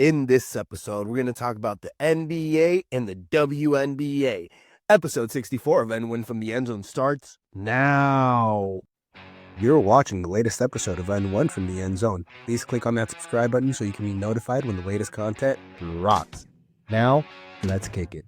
In this episode, we're going to talk about the NBA and the WNBA. Episode 64 of N Win from the End Zone starts now. You're watching the latest episode of N1 from the End Zone. Please click on that subscribe button so you can be notified when the latest content drops. Now, let's kick it.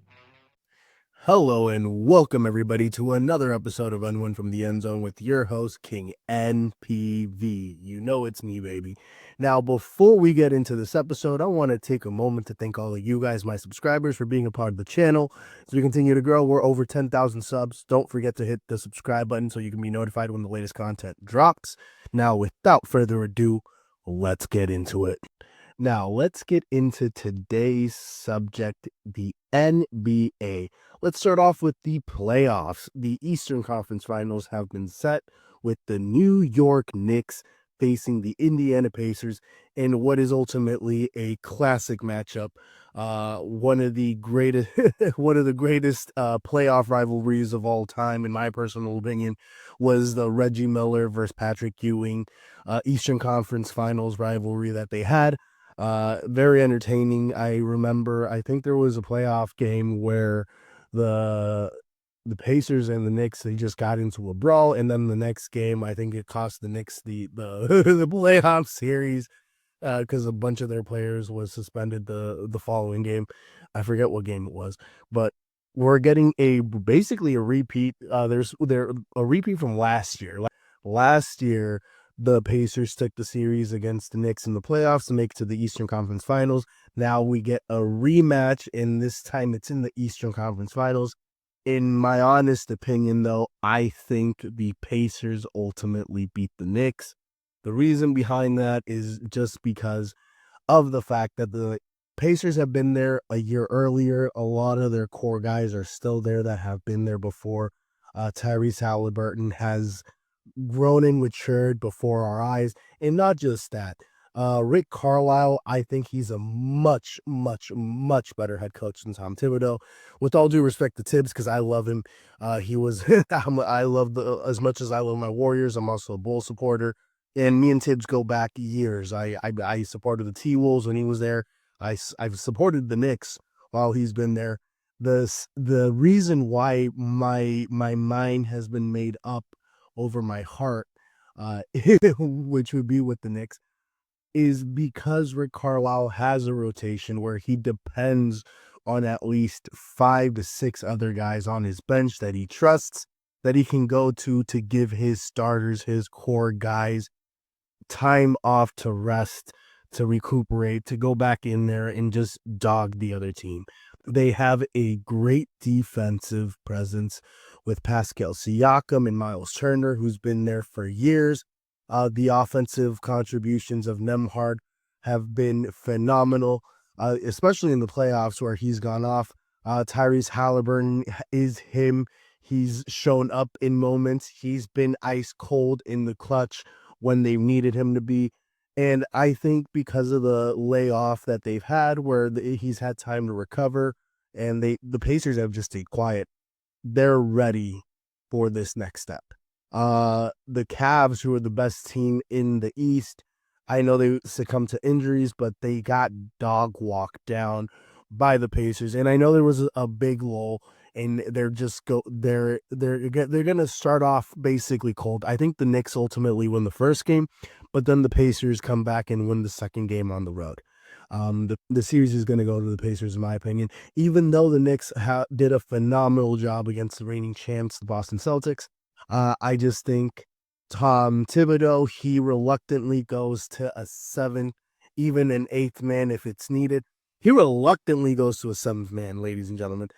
Hello and welcome everybody to another episode of N1 from the End Zone with your host, King NPV. You know it's me, baby. Now, before we get into this episode, I want to take a moment to thank all of you guys, my subscribers, for being a part of the channel. As we continue to grow, we're over 10,000 subs. Don't forget to hit the subscribe button so you can be notified when the latest content drops. Now, without further ado, let's get into it. Now, let's get into today's subject, the NBA. Let's start off with the playoffs. The Eastern Conference Finals have been set with the New York Knicks facing the Indiana Pacers in what is ultimately a classic matchup. One of the greatest playoff rivalries of all time, in my personal opinion, was the Reggie Miller versus Patrick Ewing Eastern Conference Finals rivalry that they had. Very entertaining. I remember, I think there was a playoff game where the Pacers and the Knicks, they just got into a brawl, and then the next game, I think it cost the Knicks the the playoff series because a bunch of their players was suspended the following game. I forget what game it was, but we're getting basically a repeat. There's a repeat from last year. Last year, the Pacers took the series against the Knicks in the playoffs to make it to the Eastern Conference Finals. Now we get a rematch, and this time it's in the Eastern Conference Finals. In my honest opinion, though, I think the Pacers ultimately beat the Knicks. The reason behind that is just because of the fact that the Pacers have been there a year earlier. A lot of their core guys are still there that have been there before. Tyrese Halliburton has grown and matured before our eyes. And not just that. Rick Carlisle, I think he's a much, much, much better head coach than Tom Thibodeau. With all due respect to Tibbs, because I love him. He was, I love as much as I love my Warriors, I'm also a Bull supporter. And me and Tibbs go back years. I supported the T-Wolves when he was there. I've supported the Knicks while he's been there. The reason why my mind has been made up over my heart, which would be with the Knicks, is because Rick Carlisle has a rotation where he depends on at least 5 to 6 other guys on his bench that he trusts, that he can go to give his starters, his core guys, time off to rest, to recuperate, to go back in there and just dog the other team. They have a great defensive presence with Pascal Siakam and Miles Turner, who's been there for years. The offensive contributions of Nembhard have been phenomenal, especially in the playoffs where he's gone off. Tyrese Halliburton is him. He's shown up in moments. He's been ice cold in the clutch when they've needed him to be. And I think because of the layoff that they've had where he's had time to recover and the Pacers have just stayed quiet, they're ready for this next step. The Cavs, who are the best team in the East, I know they succumbed to injuries, but they got dog walked down by the Pacers. And I know there was a big lull, and they're gonna start off basically cold. I think the Knicks ultimately win the first game, but then the Pacers come back and win the second game on the road. The series is going to go to the Pacers, in my opinion, even though the Knicks did a phenomenal job against the reigning champs, the Boston Celtics. I just think Tom Thibodeau, he reluctantly goes to a 7, even an 8th man if it's needed. He reluctantly goes to a 7th man, ladies and gentlemen.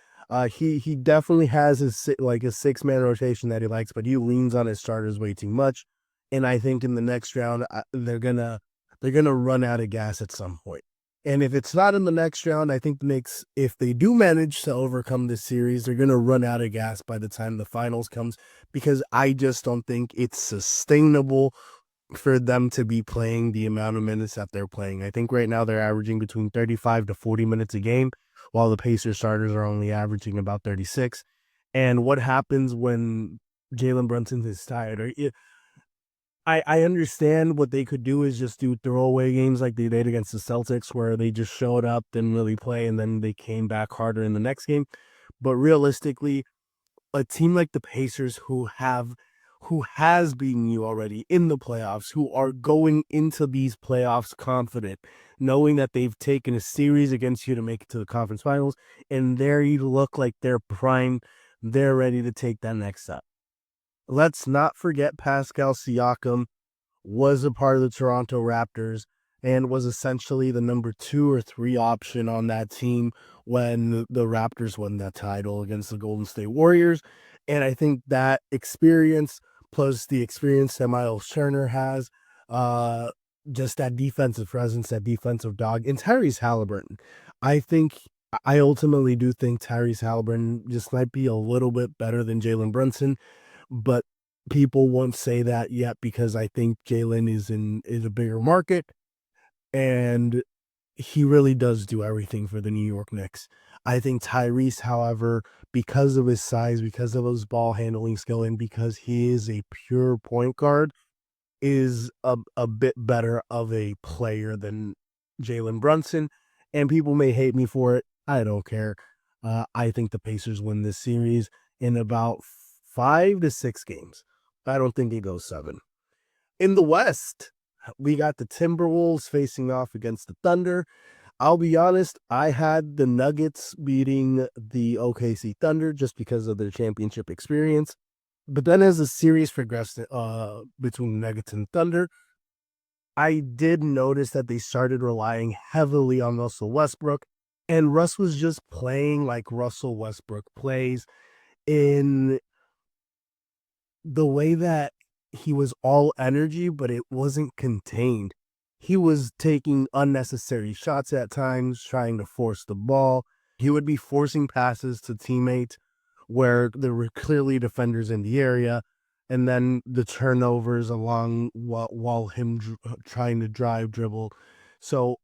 He definitely has a 6-man rotation that he likes, but he leans on his starters way too much. And I think in the next round, they're gonna run out of gas at some point. And if it's not in the next round, I think the Knicks, if they do manage to overcome this series, they're going to run out of gas by the time the finals comes, because I just don't think it's sustainable for them to be playing the amount of minutes that they're playing. I think right now they're averaging between 35 to 40 minutes a game, while the Pacers starters are only averaging about 36. And what happens when Jalen Brunson is tired? I understand what they could do is just do throwaway games like they did against the Celtics, where they just showed up, didn't really play, and then they came back harder in the next game. But realistically, a team like the Pacers who has beaten you already in the playoffs, who are going into these playoffs confident, knowing that they've taken a series against you to make it to the conference finals, and there you look like they're primed, they're ready to take that next step. Let's not forget Pascal Siakam was a part of the Toronto Raptors and was essentially the number 2 or 3 option on that team when the Raptors won that title against the Golden State Warriors. And I think that experience plus the experience that Miles Turner has, uh, just that defensive presence, that defensive dog, and Tyrese Halliburton. I think I ultimately do think Tyrese Halliburton just might be a little bit better than Jalen Brunson, but people won't say that yet because I think Jalen is a bigger market, and he really does do everything for the New York Knicks. I think Tyrese, however, because of his size, because of his ball handling skill, and because he is a pure point guard, is a bit better of a player than Jalen Brunson. And people may hate me for it. I don't care. I think the Pacers win this series in about 5 to 6 games. I don't think it goes 7. In the West, we got the Timberwolves facing off against the Thunder. I'll be honest, I had the Nuggets beating the OKC Thunder just because of their championship experience. But then as the series progressed between Nuggets and Thunder, I did notice that they started relying heavily on Russell Westbrook. And Russ was just playing like Russell Westbrook plays in the way that he was all energy, but it wasn't contained. He was taking unnecessary shots at times, trying to force the ball. He would be forcing passes to teammates where there were clearly defenders in the area, and then the turnovers along while him trying to dribble. So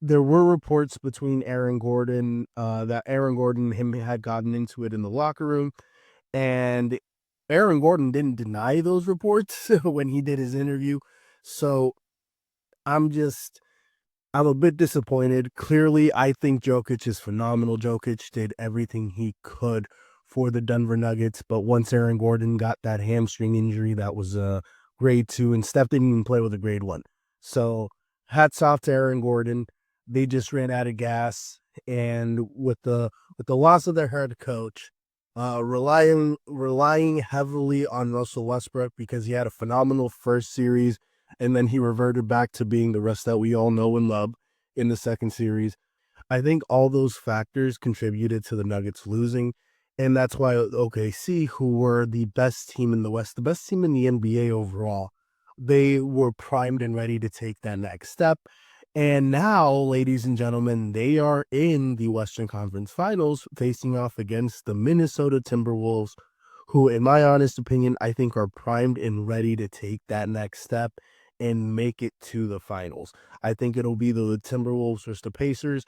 there were reports between Aaron Gordon that Aaron Gordon and him had gotten into it in the locker room, and Aaron Gordon didn't deny those reports when he did his interview. So I'm just I'm a bit disappointed. Clearly, I think Jokic is phenomenal. Jokic did everything he could for the Denver Nuggets, but once Aaron Gordon got that hamstring injury, that was a grade 2, and Steph didn't even play with a grade 1. So hats off to Aaron Gordon. They just ran out of gas, and with the loss of their head coach, relying heavily on Russell Westbrook because he had a phenomenal first series, and then he reverted back to being the rest that we all know and love in the second series. I think all those factors contributed to the Nuggets losing, and that's why OKC, who were the best team in the West, the best team in the NBA overall, they were primed and ready to take that next step. And now, ladies and gentlemen, they are in the Western Conference Finals facing off against the Minnesota Timberwolves, who, in my honest opinion, I think are primed and ready to take that next step and make it to the finals. I think it'll be the Timberwolves versus the Pacers.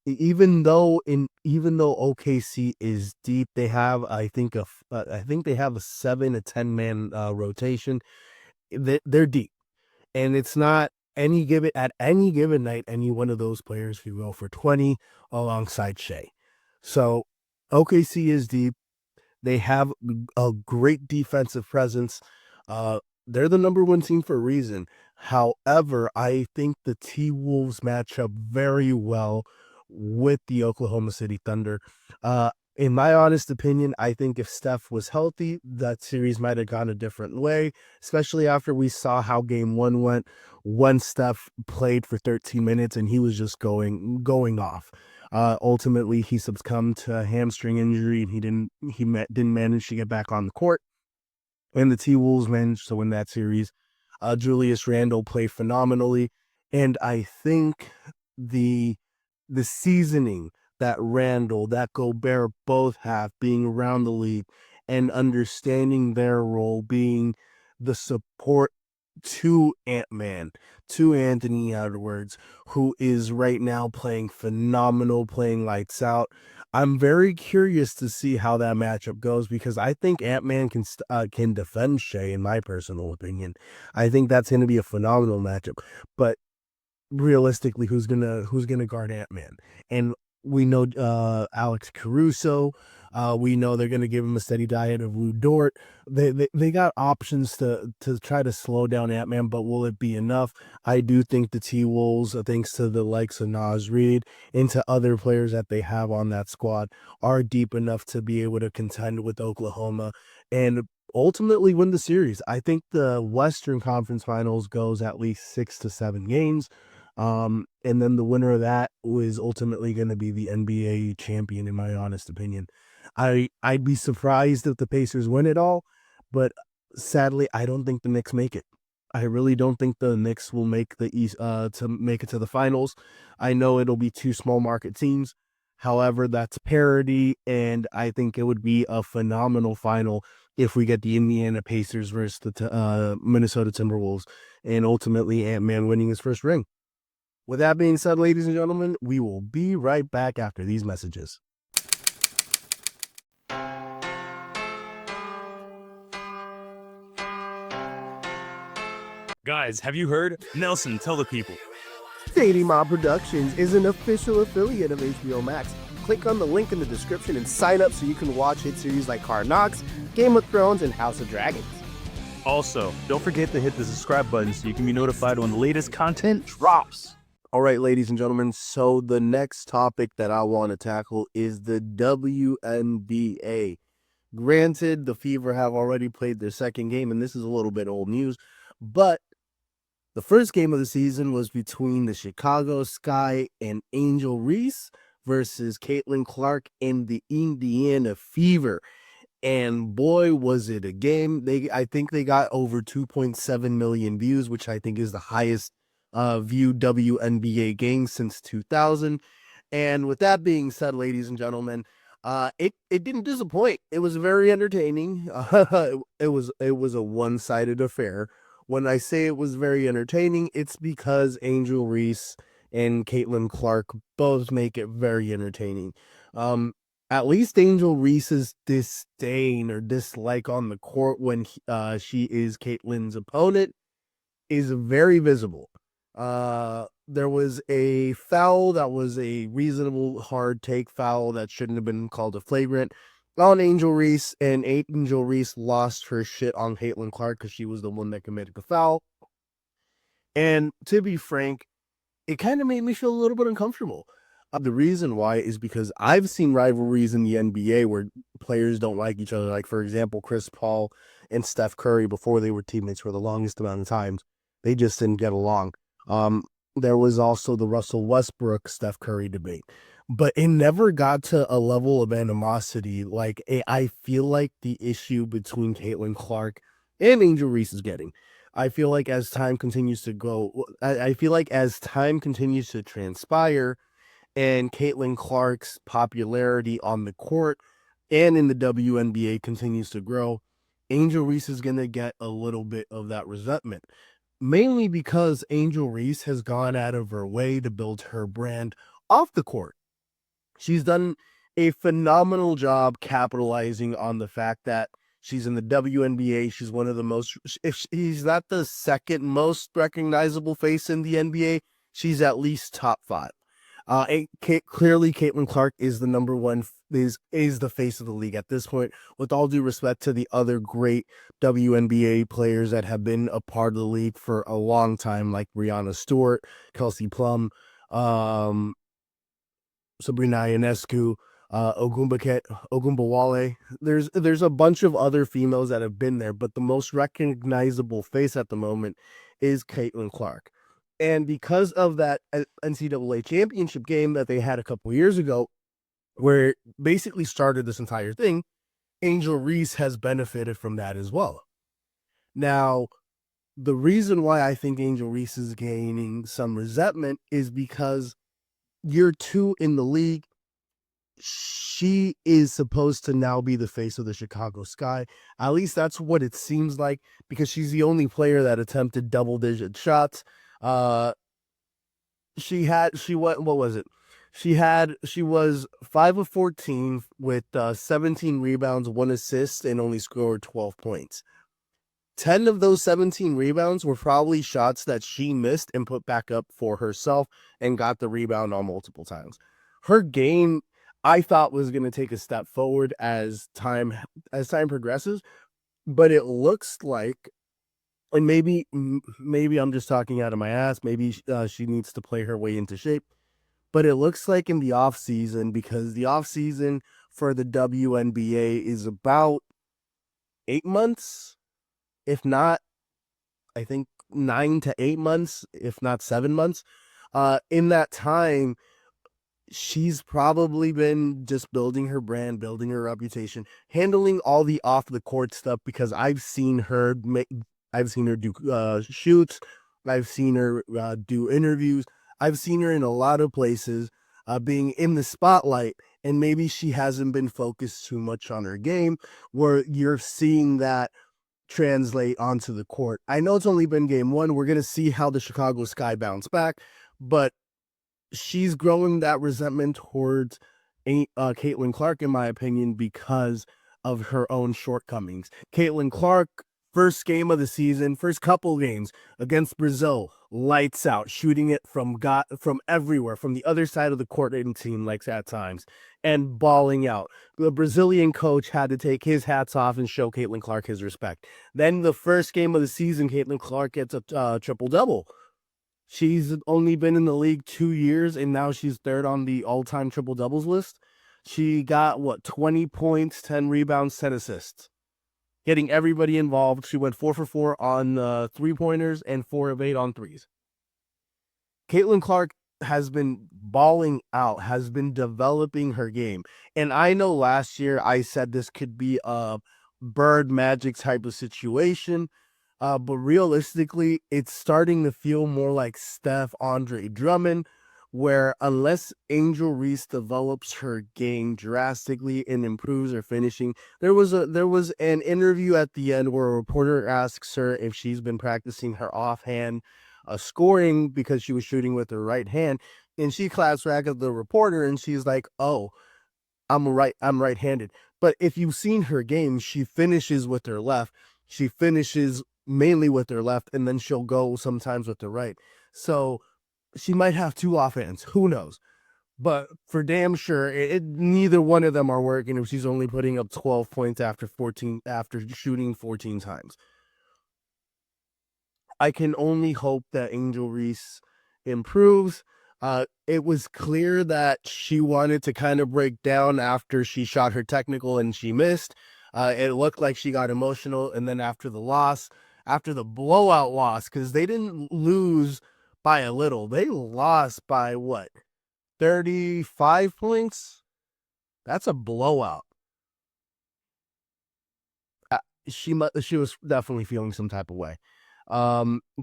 Even though OKC is deep, they have I think they have a 7 to 10 man rotation. They're deep, and it's not any given night any one of those players could go for 20 alongside Shea. So OKC is deep. They have a great defensive presence. Uh, they're the number 1 team for a reason. However, I think the T-Wolves match up very well with the Oklahoma City Thunder. In my honest opinion, I think if Steph was healthy, that series might have gone a different way, especially after we saw how game 1 went when Steph played for 13 minutes and he was just going off. Ultimately, he succumbed to a hamstring injury, and didn't manage to get back on the court. And the T Wolves managed to win that series. Julius Randle played phenomenally, and I think the the seasoning that Randle, that Gobert both have, being around the league and understanding their role, being the support to Ant-Man, to Anthony Edwards, who is right now playing phenomenal, playing lights out. I'm very curious to see how that matchup goes because I think Ant-Man can defend Shea, in my personal opinion. I think that's going to be a phenomenal matchup. But realistically, who's gonna guard Ant-Man? And we know Alex Caruso. We know they're gonna give him a steady diet of Lou Dort. They got options to try to slow down Ant-Man, but will it be enough? I do think the T-Wolves, thanks to the likes of Naz Reid and to other players that they have on that squad, are deep enough to be able to contend with Oklahoma and ultimately win the series. I think the Western Conference Finals goes at least 6 to 7 games. And then the winner of that was ultimately going to be the NBA champion, in my honest opinion. I'd be surprised if the Pacers win it all, but sadly, I don't think the Knicks make it. I really don't think the Knicks will make the East to make it to the finals. I know it'll be two small market teams. However, that's parity, and I think it would be a phenomenal final if we get the Indiana Pacers versus the Minnesota Timberwolves, and ultimately Ant-Man winning his first ring. With that being said, ladies and gentlemen, we will be right back after these messages. Guys, have you heard? Nelson, tell the people. Shady Mob Productions is an official affiliate of HBO Max. Click on the link in the description and sign up so you can watch hit series like Hard Knocks, Game of Thrones, and House of Dragons. Also, don't forget to hit the subscribe button so you can be notified when the latest content drops. All right, ladies and gentlemen, so the next topic that I want to tackle is the WNBA. Granted, the Fever have already played their second game, and this is a little bit old news, but the first game of the season was between the Chicago Sky and Angel Reese versus Caitlin Clark and the Indiana Fever. And boy, was it a game. I think they got over 2.7 million views, which I think is the highest viewed WNBA game since 2000. And with that being said, ladies and gentlemen, it didn't disappoint. It was very entertaining. It was a one-sided affair. When I say it was very entertaining, it's because Angel Reese and Caitlin Clark both make it very entertaining. At least Angel Reese's disdain or dislike on the court when she is Caitlin's opponent is very visible. There was a foul that was a reasonable hard take foul that shouldn't have been called a flagrant on Angel Reese, and Angel Reese lost her shit on Caitlin Clark because she was the one that committed the foul. And to be frank, it kind of made me feel a little bit uncomfortable. The reason why is because I've seen rivalries in the NBA where players don't like each other. Like, for example, Chris Paul and Steph Curry, before they were teammates for the longest amount of times, they just didn't get along. There was also the Russell Westbrook Steph Curry debate, but it never got to a level of animosity. Like, I feel like the issue between Caitlin Clark and Angel Reese is getting. I feel like as time continues to go, I feel like as time continues to transpire and Caitlin Clark's popularity on the court and in the WNBA continues to grow, Angel Reese is going to get a little bit of that resentment. Mainly because Angel Reese has gone out of her way to build her brand off the court. She's done a phenomenal job capitalizing on the fact that she's in the WNBA. She's one of the most, if she's not the second most recognizable face in the NBA, she's at least top 5. Clearly, Caitlin Clark is the number one, is the face of the league at this point. With all due respect to the other great WNBA players that have been a part of the league for a long time, like Brianna Stewart, Kelsey Plum, Sabrina Ionescu, Ogunbowale. There's a bunch of other females that have been there, but the most recognizable face at the moment is Caitlin Clark. And because of that NCAA championship game that they had a couple years ago, where it basically started this entire thing, Angel Reese has benefited from that as well. Now, the reason why I think Angel Reese is gaining some resentment is because year 2 in the league, she is supposed to now be the face of the Chicago Sky. At least that's what it seems like, because she's the only player that attempted double-digit shots. Uh, what was it? She was 5 of 14 with 17 rebounds, 1 assist, and only scored 12 points. 10 of those 17 rebounds were probably shots that she missed and put back up for herself and got the rebound on multiple times. Her game, I thought, was going to take a step forward as time progresses, but it looks like, and maybe I'm just talking out of my ass, maybe she needs to play her way into shape, but it looks like in the off season, because the off season for the WNBA is about 8 months, if not, I think 9 to 8 months, if not 7 months. In that time, she's probably been just building her brand, building her reputation, handling all the off the court stuff, because I've seen her do shoots, I've seen her do interviews, I've seen her in a lot of places, being in the spotlight, and maybe she hasn't been focused too much on her game, where you're seeing that translate onto the court. I know it's only been game one. We're going to see how the Chicago Sky bounce back, but she's growing that resentment towards Caitlin Clark, in my opinion, because of her own shortcomings. Caitlin Clark, first game of the season, first couple games against Brazil, lights out, shooting it from everywhere, from the other side of the court, it seemed like at times, and balling out. The Brazilian coach had to take his hats off and show Caitlin Clark his respect. Then the first game of the season, Caitlin Clark gets a triple-double. She's only been in the league 2 years, and now she's third on the all-time triple-doubles list. She got, 20 points, 10 rebounds, 10 assists. Getting everybody involved. She went 4 for 4 on three-pointers and 4 of 8 on threes. Caitlin Clark has been balling out, has been developing her game. And I know last year I said this could be a Bird Magic type of situation, but realistically, it's starting to feel more like Steph Andre Drummond, where unless Angel Reese develops her game drastically and improves her finishing, there was an interview at the end where a reporter asks her if she's been practicing her offhand scoring because she was shooting with her right hand, and she claps back at the reporter and she's like, "Oh, I'm right-handed." But if you've seen her game, she finishes with her left. She finishes mainly with her left, and then she'll go sometimes with the right. So she might have two offhands. Who knows? But for damn sure, neither one of them are working if she's only putting up 12 points after shooting 14 times. I can only hope that Angel Reese improves. It was clear that she wanted to kind of break down after she shot her technical and she missed. It looked like she got emotional, and then after the blowout loss, because they didn't lose by a little, they lost by 35 points? That's a blowout. She was definitely feeling some type of way.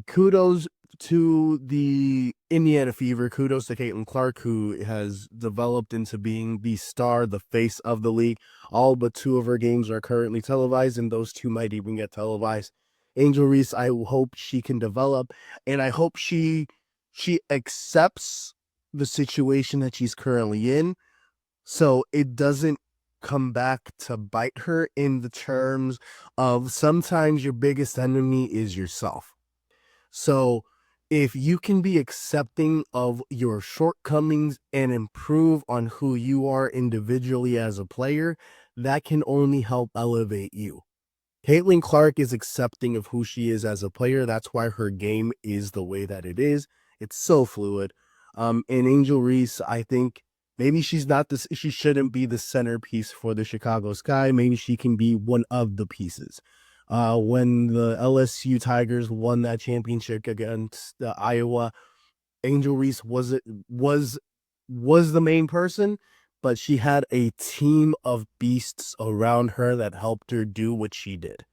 Kudos to the Indiana Fever. Kudos to Caitlin Clark, who has developed into being the star, the face of the league. All but 2 of her games are currently televised, and those 2 might even get televised. Angel Reese, I hope she can develop, and I hope she accepts the situation that she's currently in, so it doesn't come back to bite her, in the terms of sometimes your biggest enemy is yourself. So if you can be accepting of your shortcomings and improve on who you are individually as a player, that can only help elevate you. Caitlin Clark is accepting of who she is as a player. That's why her game is the way that it is. It's so fluid. And Angel Reese, I think maybe she shouldn't be the centerpiece for the Chicago Sky. Maybe she can be one of the pieces. When the LSU Tigers won that championship against Iowa, Angel Reese was the main person, but she had a team of beasts around her that helped her do what she did.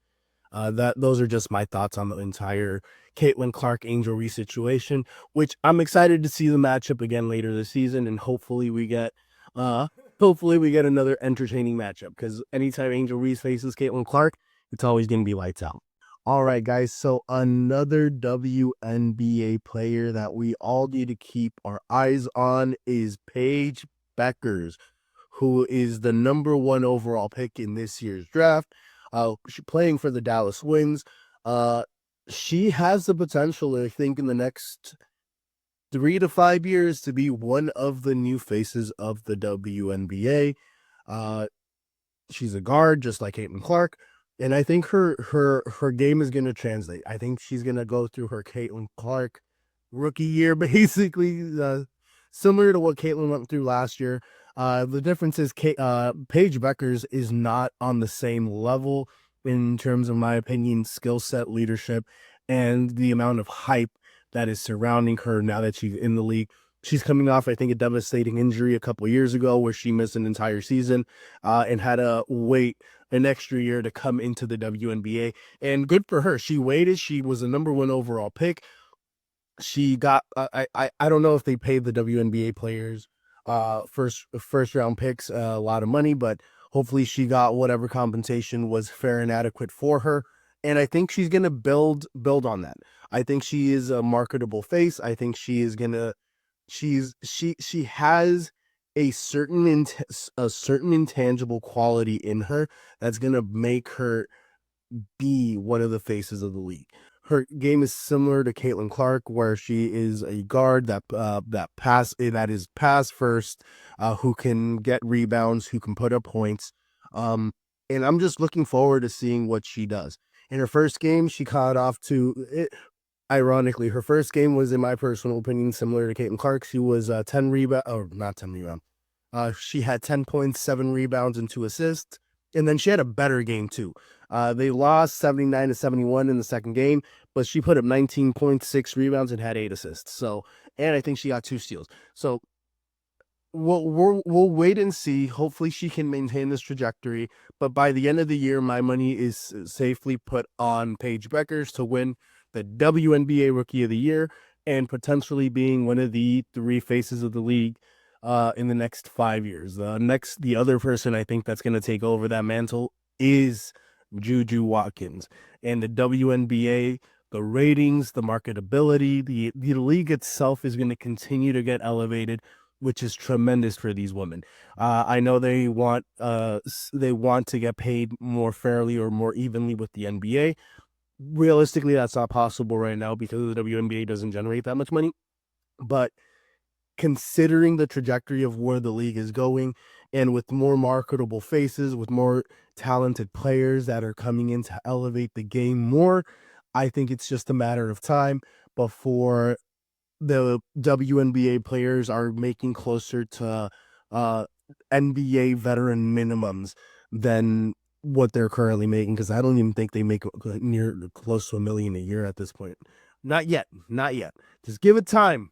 Those are just my thoughts on the entire Caitlin Clark Angel Reese situation, which I'm excited to see the matchup again later this season, and hopefully we get hopefully we get another entertaining matchup because anytime Angel Reese faces Caitlin Clark, it's always going to be lights out. All right, guys. So another WNBA player that we all need to keep our eyes on is Paige Buekers, who is the #1 overall pick in this year's draft. She's playing for the Dallas Wings. She has the potential, I think, in the next 3 to 5 years to be one of the new faces of the WNBA. Uh, she's a guard, just like Caitlin Clark, and I think her game is going to translate. I think she's going to go through her Caitlin Clark rookie year, basically, similar to what Caitlin went through last year. The difference is Paige Buekers is not on the same level in terms of my opinion, skill set, leadership, and the amount of hype that is surrounding her now that she's in the league. She's coming off, I think, a devastating injury a couple years ago where she missed an entire season and had to wait an extra year to come into the WNBA. And good for her. She waited. She was a #1 overall pick. She got I don't know if they paid the WNBA players first round picks a lot of money, but hopefully she got whatever compensation was fair and adequate for her. And I think she's gonna build on that. I think she is a marketable face. I think she is gonna she has a certain intangible quality in her that's gonna make her be one of the faces of the league. Her game is similar to Caitlin Clark, where she is a guard that is pass first, who can get rebounds, who can put up points. Um, and I'm just looking forward to seeing what she does. In her first game, she caught off to it. Ironically, her first game was, in my personal opinion, similar to Caitlin Clark. She was 10 rebound, or not 10 rebound. She had 10 points, 7 rebounds, and 2 assists. And then she had a better game too. They lost 79-71 in the second game, but she put up 19 points, 6 rebounds, and had 8 assists. So, and I think she got 2 steals. So we'll wait and see. Hopefully she can maintain this trajectory. But by the end of the year, my money is safely put on Paige Buekers to win the WNBA Rookie of the Year and potentially being one of the 3 faces of the league in the next 5 years. The other person I think that's going to take over that mantle is Juju Watkins. And the WNBA, the ratings, the marketability, the league itself is going to continue to get elevated, which is tremendous for these women. I know they want to get paid more fairly or more evenly with the NBA. Realistically, that's not possible right now because the WNBA doesn't generate that much money. But considering the trajectory of where the league is going, and with more marketable faces, with more talented players that are coming in to elevate the game more, I think it's just a matter of time before the WNBA players are making closer to NBA veteran minimums than what they're currently making, because I don't even think they make near close to $1 million a year at this point. Not yet. Just give it time.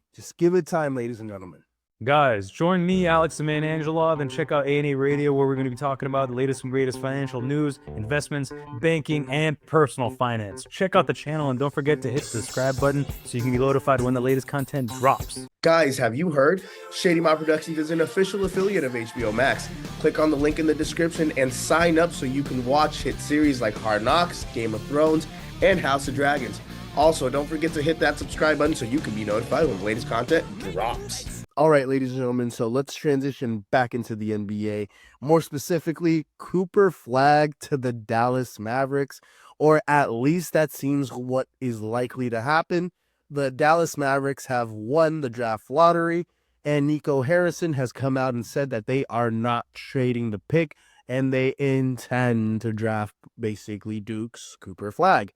Ladies and gentlemen. Guys, join me, Alex, the man Angela, then check out A&A Radio, where we're going to be talking about the latest and greatest financial news, investments, banking, and personal finance. Check out the channel and don't forget to hit the subscribe button so you can be notified when the latest content drops. Guys, have you heard? Shady Mob Productions is an official affiliate of HBO Max. Click on the link in the description and sign up so you can watch hit series like Hard Knocks, Game of Thrones, and House of Dragons. Also, don't forget to hit that subscribe button so you can be notified when the latest content drops. All right, ladies and gentlemen, so let's transition back into the NBA. More specifically, Cooper Flag to the Dallas Mavericks, or at least that seems what is likely to happen. The Dallas Mavericks have won the draft lottery, and Nico Harrison has come out and said that they are not trading the pick, and they intend to draft basically Duke's Cooper Flag,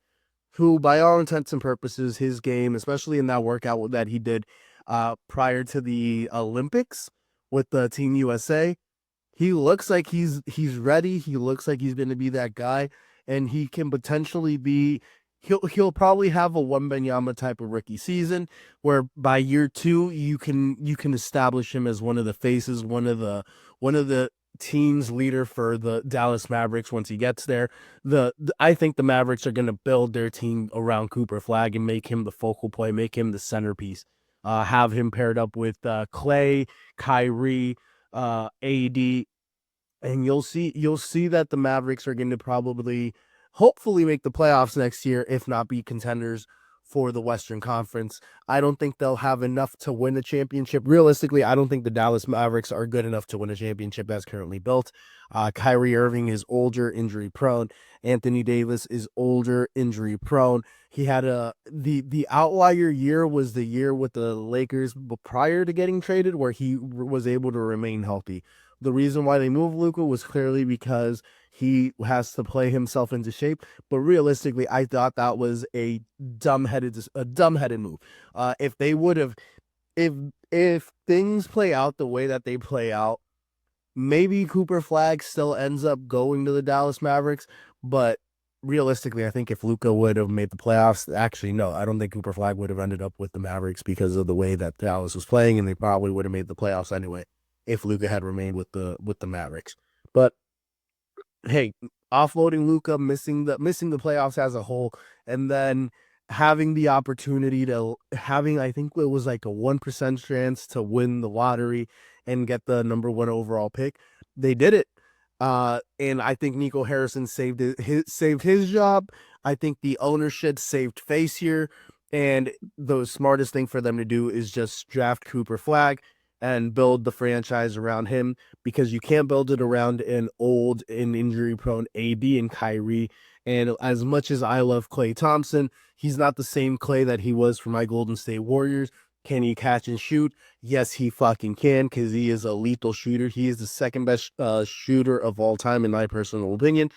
who, by all intents and purposes, his game, especially in that workout that he did prior to the Olympics with the Team USA, he looks like he's ready. He looks like he's going to be that guy, and he can potentially be. He'll probably have a Wembanyama type of rookie season, where by year 2 you can establish him as one of the faces, one of the team's leader for the Dallas Mavericks once he gets there. I think the Mavericks are going to build their team around Cooper Flag and make him the focal point, make him the centerpiece. Have him paired up with Clay, Kyrie, AD, and you'll see that the Mavericks are going to probably, hopefully, make the playoffs next year, if not be contenders for the Western Conference. I don't think they'll have enough to win a championship. Realistically, I don't think the Dallas Mavericks are good enough to win a championship as currently built. Kyrie Irving is older, injury prone. Anthony Davis is older, injury prone. He had the outlier year was the year with the Lakers prior to getting traded, where he was able to remain healthy. The reason why they moved Luka was clearly because he has to play himself into shape. But realistically, I thought that was a dumbheaded move. If they would have, if things play out the way that they play out, maybe Cooper Flag still ends up going to the Dallas Mavericks. But realistically, I think if Luka would have made the playoffs, actually no, I don't think Cooper Flag would have ended up with the Mavericks because of the way that Dallas was playing, and they probably would have made the playoffs anyway if Luka had remained with the Mavericks. But hey, offloading Luka, missing the playoffs as a whole, and then having the opportunity to having, I think it was like a 1% chance to win the lottery and get the number one overall pick. They did it. And I think Nico Harrison saved his job. I think the ownership saved face here. And the smartest thing for them to do is just draft Cooper Flag and build the franchise around him, because you can't build it around an old and injury prone AD and Kyrie. And as much as I love Klay Thompson, he's not the same Klay that he was for my Golden State Warriors. Can he catch and shoot? Yes, he fucking can, because he is a lethal shooter. He is the second best shooter of all time, in my personal opinion.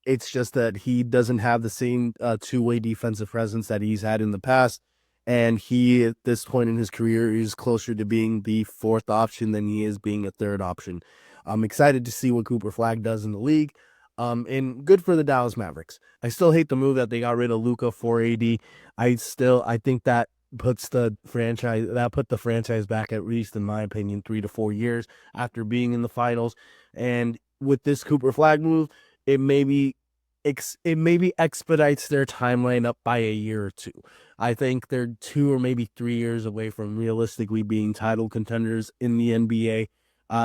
It's just that he doesn't have the same two-way defensive presence that he's had in the past. And he, at this point in his career, is closer to being the fourth option than he is being a third option. I'm excited to see what Cooper Flag does in the league. And good for the Dallas Mavericks. I still hate the move that they got rid of Luka for AD. I think that put the franchise back, at least in my opinion, 3 to 4 years after being in the finals. And with this Cooper Flag move, it maybe expedites their timeline up by a year or two. I think they're 2 or maybe 3 years away from realistically being title contenders in the NBA.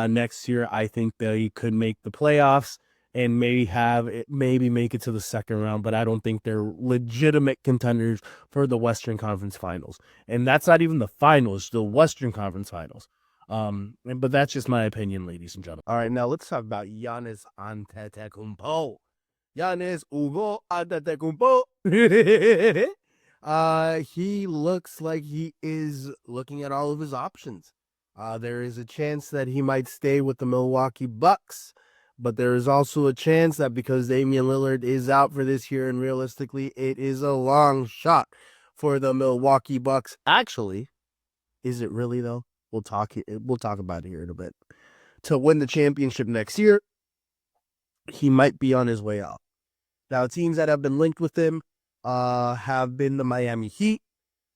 Next year, I think they could make the playoffs and maybe make it to the second round, but I don't think they're legitimate contenders for the Western Conference Finals. And that's not even the finals, the Western Conference Finals. But that's just my opinion, ladies and gentlemen. All right, now let's talk about Giannis Antetokounmpo. Giannis Ugo Antetokounmpo. He looks like he is looking at all of his options. There is a chance that he might stay with the Milwaukee Bucks, but there is also a chance that because Damian Lillard is out for this year, and realistically, it is a long shot for the Milwaukee Bucks. Actually, is it really though? We'll talk about it here in a bit. To win the championship next year, he might be on his way out. Now, teams that have been linked with him have been the Miami Heat,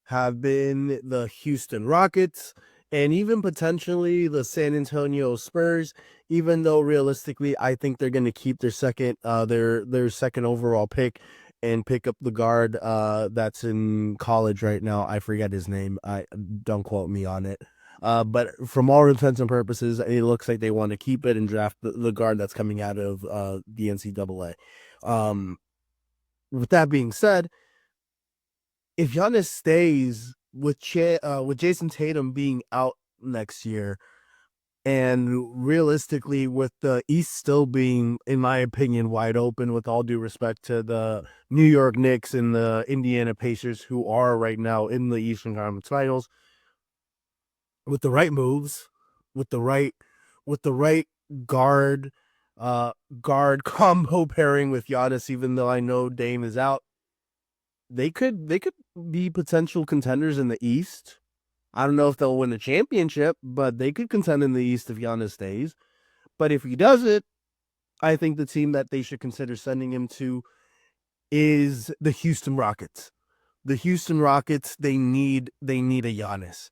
have been the Houston Rockets, and even potentially the San Antonio Spurs. Even though realistically, I think they're going to keep their second overall pick and pick up the guard that's in college right now. I forget his name. I don't quote me on it. But from all intents and purposes, it looks like they want to keep it and draft the guard that's coming out of the NCAA. With that being said, if Giannis stays with Jason Tatum being out next year, and realistically with the East still being, in my opinion, wide open, with all due respect to the New York Knicks and the Indiana Pacers, who are right now in the Eastern Conference Finals, with the right moves, with the right guard combo pairing with Giannis, even though I know Dame is out, they could be potential contenders in the East. I don't know if they'll win the championship, but they could contend in the East if Giannis stays. But if he does it, I think the team that they should consider sending him to is the Houston Rockets. The Houston Rockets, they need a Giannis.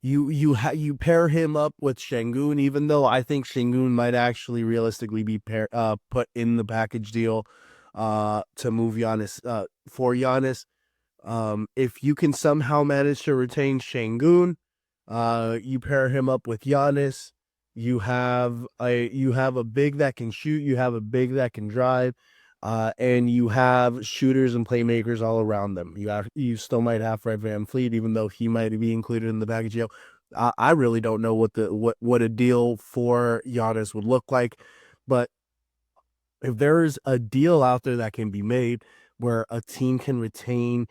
You pair him up with Şengün, even though I think Şengün might actually realistically be put in the package deal to move Giannis for Giannis. If you can somehow manage to retain Şengün, you pair him up with Giannis, you have a big that can shoot, you have a big that can drive, and you have shooters and playmakers all around them. You still might have Fred VanVleet, even though he might be included in the bag of jail. I really don't know what a deal for Giannis would look like, but if there is a deal out there that can be made where a team can retain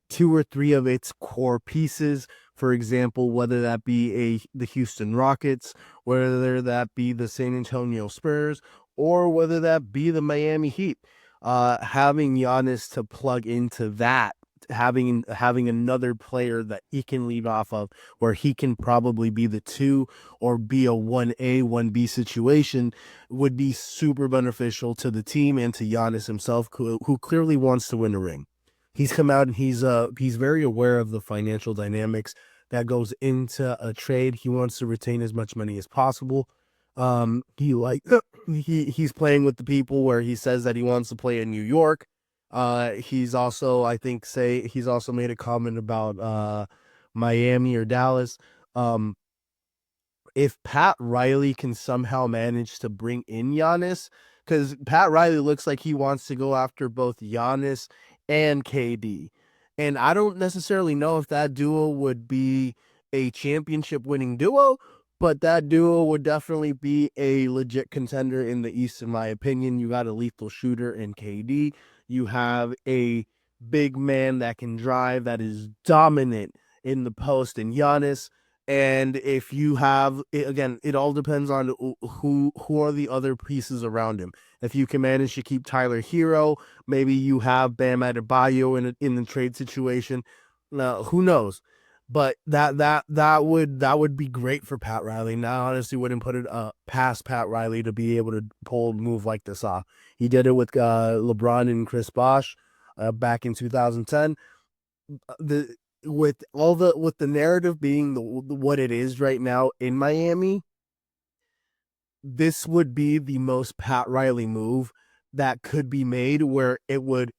two or three of its core pieces. For example, whether that be the Houston Rockets, whether that be the San Antonio Spurs, or whether that be the Miami Heat. Having Giannis to plug into that, having another player that he can lead off of, where he can probably be the two or be a 1A, 1B situation, would be super beneficial to the team and to Giannis himself, who clearly wants to win a ring. He's come out and he's very aware of the financial dynamics that goes into a trade. He wants to retain as much money as possible. He like he's playing with the people where he says that he wants to play in New York. He's also, I think, he's also made a comment about Miami or Dallas. Um, if Pat Riley can somehow manage to bring in Giannis, because Pat Riley looks like he wants to go after both Giannis and KD. And I don't necessarily know if that duo would be a championship winning duo, but that duo would definitely be a legit contender in the East, in my opinion. You got a lethal shooter in KD. You have a big man that can drive, that is dominant in the post in Giannis. And if you have, again, it all depends on who are the other pieces around him. If you can manage to keep Tyler Hero, maybe you have Bam Adebayo in the trade situation. Now, who knows? But that would be great for Pat Riley. Now, I honestly wouldn't put it past Pat Riley to be able to pull a move like this off. He did it with LeBron and Chris Bosh back in 2010. The with the narrative being what it is right now in Miami, this would be the most Pat Riley move that could be made, where it would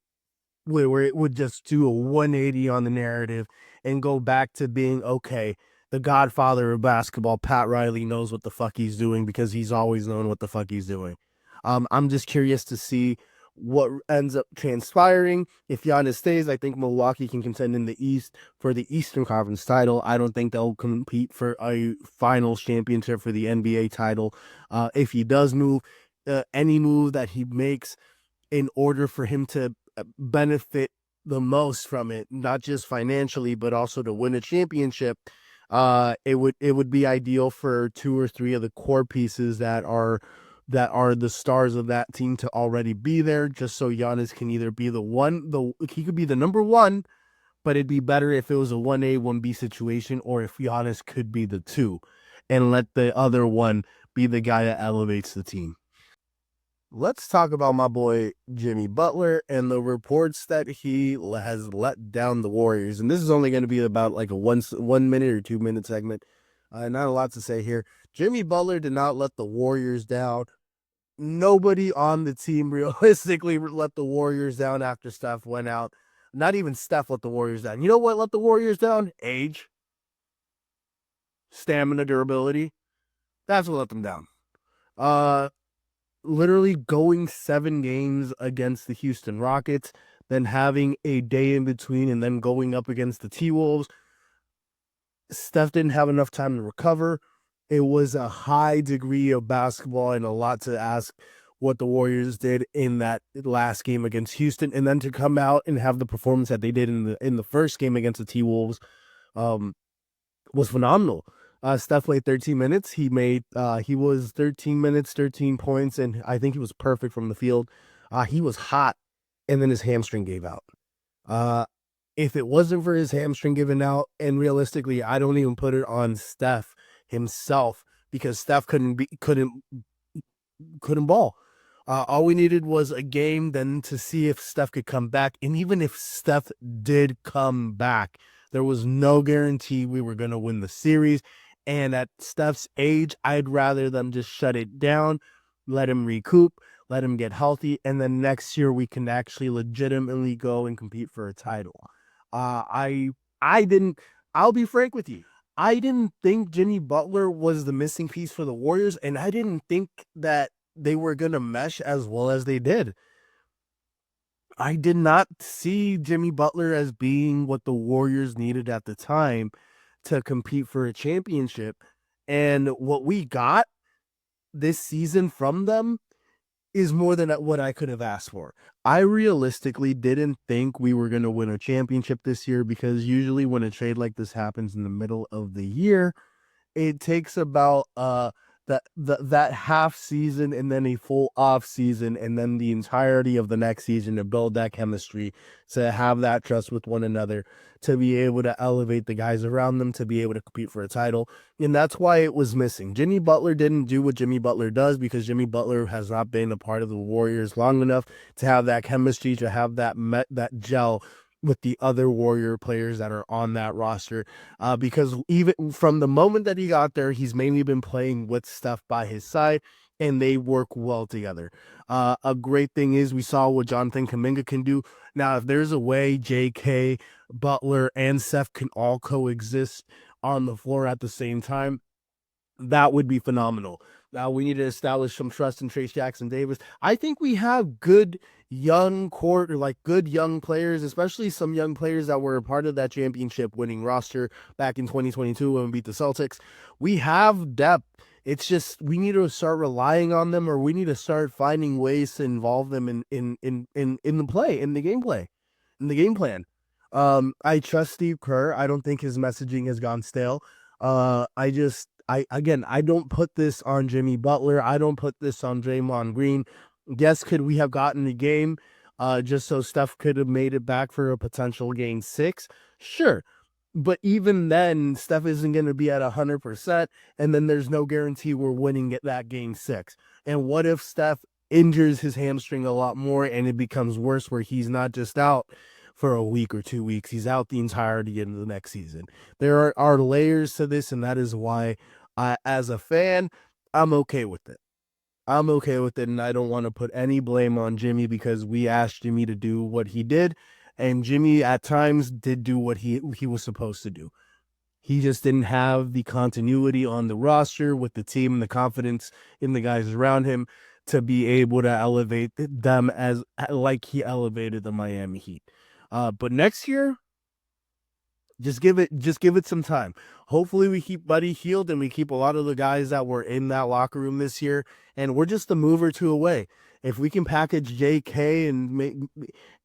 just do a 180 on the narrative and go back to being okay. The godfather of basketball, Pat Riley, knows what the fuck he's doing because he's always known what the fuck he's doing. I'm just curious to see what ends up transpiring. If Giannis stays, I think Milwaukee can contend in the East for the Eastern Conference title. I don't think they'll compete for a finals championship for the NBA title. If he does move, any move that he makes in order for him to benefit the most from it, not just financially, but also to win a championship, it would be ideal for two or three of the core pieces that are the stars of that team to already be there, just so Giannis can either be he could be the number one, but it'd be better if it was a 1A, 1B situation, or if Giannis could be the two and let the other one be the guy that elevates the team. Let's talk about my boy Jimmy Butler and the reports that he has let down the Warriors. And this is only going to be about like a 1 minute or 2 minute segment. Not a lot to say here. Jimmy Butler did not let the Warriors down. Nobody on the team realistically let the Warriors down after Steph went out. Not even Steph let the Warriors down. You know what let the Warriors down? Age, stamina, durability. That's what let them down. Uh, Literally going 7 games against the Houston Rockets, then having a day in between, and then going up against the T-Wolves. Steph didn't have enough time to recover. It was a high degree of basketball and a lot to ask what the Warriors did in that last game against Houston, and then to come out and have the performance that they did in the first game against the T-Wolves was phenomenal. Steph played 13 minutes. He was 13 minutes, 13 points, and I think he was perfect from the field. He was hot, and then his hamstring gave out. Uh, if it wasn't for his hamstring giving out, and realistically, I don't even put it on Steph himself because Steph couldn't ball. All we needed was a game then to see if Steph could come back. And even if Steph did come back, there was no guarantee we were going to win the series. And at Steph's age, I'd rather them just shut it down, let him recoup, let him get healthy, and then next year we can actually legitimately go and compete for a title. I didn't. I'll be frank with you. I didn't think Jimmy Butler was the missing piece for the Warriors, and I didn't think that they were going to mesh as well as they did. I did not see Jimmy Butler as being what the Warriors needed at the time to compete for a championship. And what we got this season from them is more than what I could have asked for. I realistically didn't think we were going to win a championship this year, because usually when a trade like this happens in the middle of the year, it takes about that half season and then a full off season and then the entirety of the next season to build that chemistry, to have that trust with one another, to be able to elevate the guys around them, to be able to compete for a title. And that's why it was missing. Jimmy Butler didn't do what Jimmy Butler does, because Jimmy Butler has not been a part of the Warriors long enough to have that chemistry, to have that gel with the other Warrior players that are on that roster. Because even from the moment that he got there, he's mainly been playing with Steph by his side, and they work well together. A great thing is we saw what Jonathan Kuminga can do. Now, if there's a way JK, Butler, and Steph can all coexist on the floor at the same time, that would be phenomenal. Now we need to establish some trust in Trace Jackson Davis. I think we have good young court, or like good young players, especially some young players that were a part of that championship winning roster back in 2022 when we beat the Celtics. We have depth. It's just we need to start relying on them, or we need to start finding ways to involve them in the play, in the gameplay, in the game plan. I trust Steve Kerr. I don't think his messaging has gone stale. I don't put this on Jimmy Butler. I don't put this on Draymond Green. Yes, could we have gotten the game just so Steph could have made it back for a potential game 6? Sure. But even then, Steph isn't going to be at 100%, and then there's no guarantee we're winning at that game 6. And what if Steph injures his hamstring a lot more and it becomes worse, where he's not just out for a week or 2 weeks, he's out the entirety of the next season? There are layers to this, and that is why as a fan, I'm okay with it. I'm okay with it, and I don't want to put any blame on Jimmy, because we asked Jimmy to do what he did, and Jimmy at times did do what he was supposed to do. He just didn't have the continuity on the roster with the team and the confidence in the guys around him to be able to elevate them as like he elevated the Miami Heat. But next year, just give it some time. Hopefully we keep Buddy Hield, and we keep a lot of the guys that were in that locker room this year, and we're just a move or two away. If we can package JK and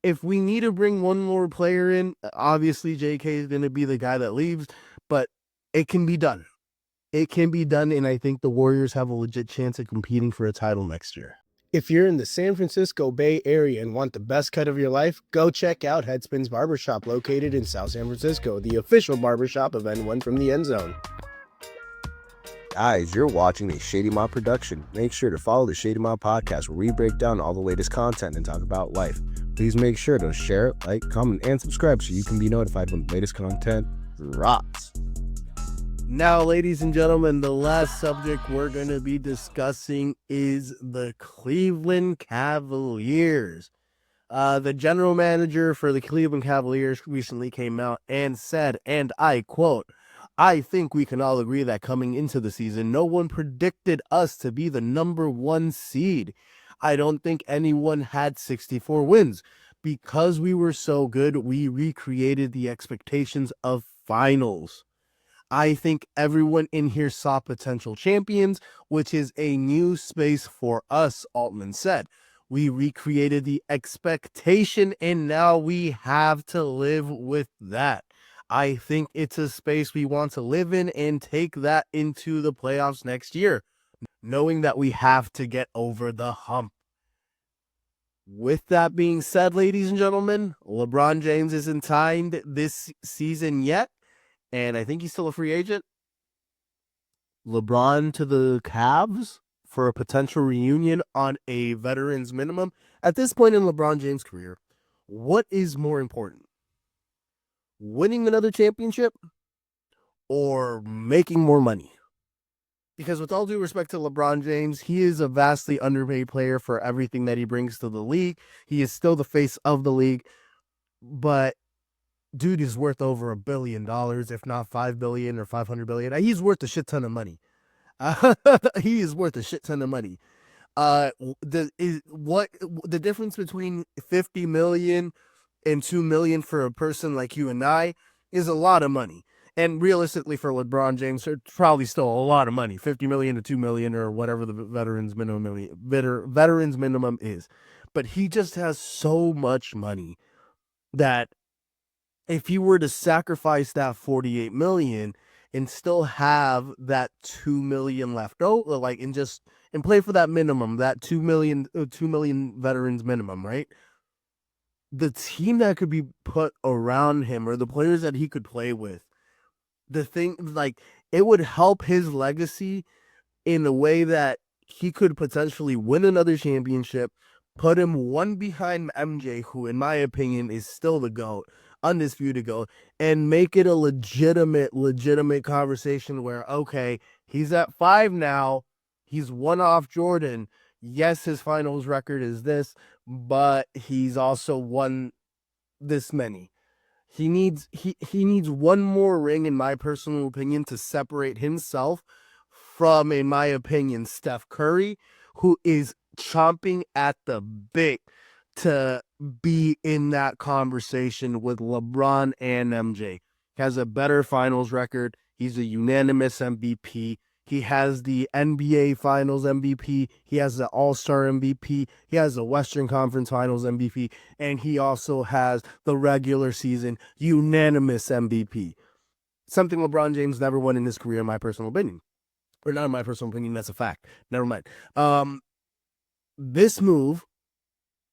if we need to bring one more player in, obviously JK is going to be the guy that leaves, but it can be done. It can be done, and I think the Warriors have a legit chance at competing for a title next year. If you're in the San Francisco Bay Area and want the best cut of your life, go check out Headspins Barbershop, located in South San Francisco, the official barbershop of N1 from the End Zone. Guys, you're watching a Shady Mob production. Make sure to follow the Shady Mob podcast, where we break down all the latest content and talk about life. Please make sure to share, like, comment, and subscribe so you can be notified when the latest content drops. Now, ladies and gentlemen, the last subject we're going to be discussing is the Cleveland Cavaliers. The general manager for the Cleveland Cavaliers recently came out and said, and I quote, "I think we can all agree that coming into the season, no one predicted us to be the number 1 seed. I don't think anyone had 64 wins. Because we were so good, we recreated the expectations of finals. I think everyone in here saw potential champions, which is a new space for us," Altman said. "We recreated the expectation, and now we have to live with that. I think it's a space we want to live in and take that into the playoffs next year, knowing that we have to get over the hump." With that being said, ladies and gentlemen, LeBron James isn't signed this season yet, and I think he's still a free agent. LeBron to the Cavs for a potential reunion on a veteran's minimum. At this point in LeBron James' career, what is more important? Winning another championship or making more money? Because with all due respect to LeBron James, he is a vastly underpaid player for everything that he brings to the league. He is still the face of the league, but dude is worth over $1 billion, if not 5 billion or 500 billion. He's worth a shit ton of money. He is worth a shit ton of money. The difference between 50 million and 2 million for a person like you and I is a lot of money. And realistically, for LeBron James, it's probably still a lot of money, 50 million to 2 million or whatever the veterans minimum is. But he just has so much money that if you were to sacrifice that 48 million and still have that 2 million left over, like, and play for that minimum, that 2 million veterans minimum, right? The team that could be put around him or the players that he could play with, it would help his legacy in a way that he could potentially win another championship, put him one behind MJ, who in my opinion is still the GOAT, undisputed GOAT, and make it a legitimate conversation where, okay, he's at 5 now, he's one off Jordan. Yes, his finals record is this, but he's also won this many. He needs one more ring, in my personal opinion, to separate himself from, in my opinion, Steph Curry, who is chomping at the bit to be in that conversation with LeBron and MJ. He has a better finals record. He's a unanimous MVP. He has the NBA Finals MVP. He has the All-Star MVP. He has the Western Conference Finals MVP. And he also has the regular season unanimous MVP. Something LeBron James never won in his career, in my personal opinion. Or not in my personal opinion, that's a fact. Never mind. This move,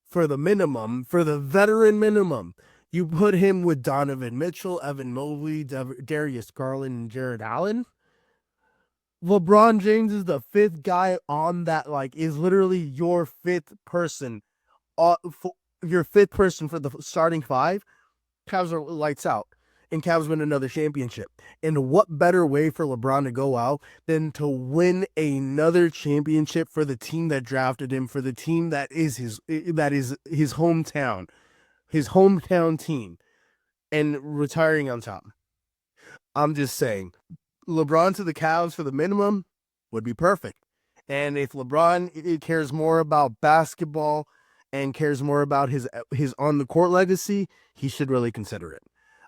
for the minimum, for the veteran minimum, you put him with Donovan Mitchell, Evan Mobley, Darius Garland, and Jared Allen. LeBron James is the 5th guy on that, is literally your 5th person. Your 5th person for the starting 5. Cavs are lights out. And Cavs win another championship. And what better way for LeBron to go out than to win another championship for the team that drafted him, for the team that is his hometown team, and retiring on top. I'm just saying, LeBron to the Cavs for the minimum would be perfect. And if LeBron cares more about basketball and cares more about his on the court legacy, he should really consider it.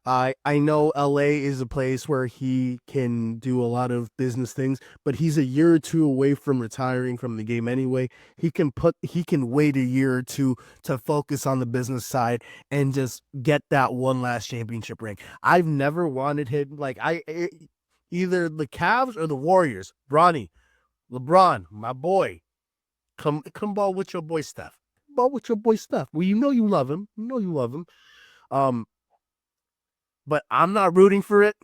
I know LA is a place where he can do a lot of business things, but he's a year or two away from retiring from the game anyway. He can wait a year or two to focus on the business side and just get that one last championship ring. I've never wanted him, either the Cavs or the Warriors. Bronny, LeBron, my boy, come ball with your boy Steph. Ball with your boy Steph. Well, you know you love him. But I'm not rooting for it.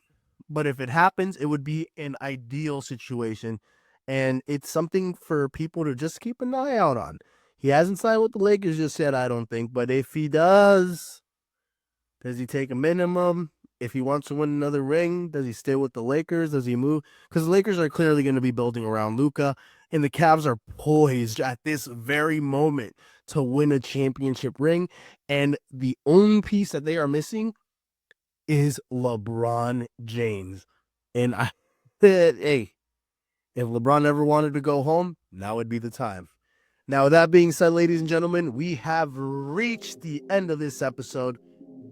But if it happens, it would be an ideal situation. And it's something for people to just keep an eye out on. He hasn't signed with the Lakers just yet, I don't think. But if he does he take a minimum? If he wants to win another ring, does he stay with the Lakers? Does he move? Because the Lakers are clearly going to be building around Luka. And the Cavs are poised at this very moment to win a championship ring. And the only piece that they are missing is LeBron James. And I said, hey, if LeBron ever wanted to go home, now would be the time. Now, with that being said, ladies and gentlemen, we have reached the end of this episode.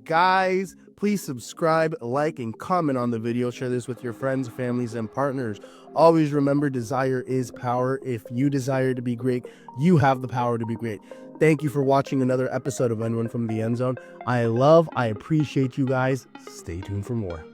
Guys, please subscribe, like, and comment on the video. Share this with your friends, families, and partners. Always remember, desire is power. If you desire to be great, you have the power to be great. Thank you for watching another episode of Anyone from the End Zone. I appreciate you guys. Stay tuned for more.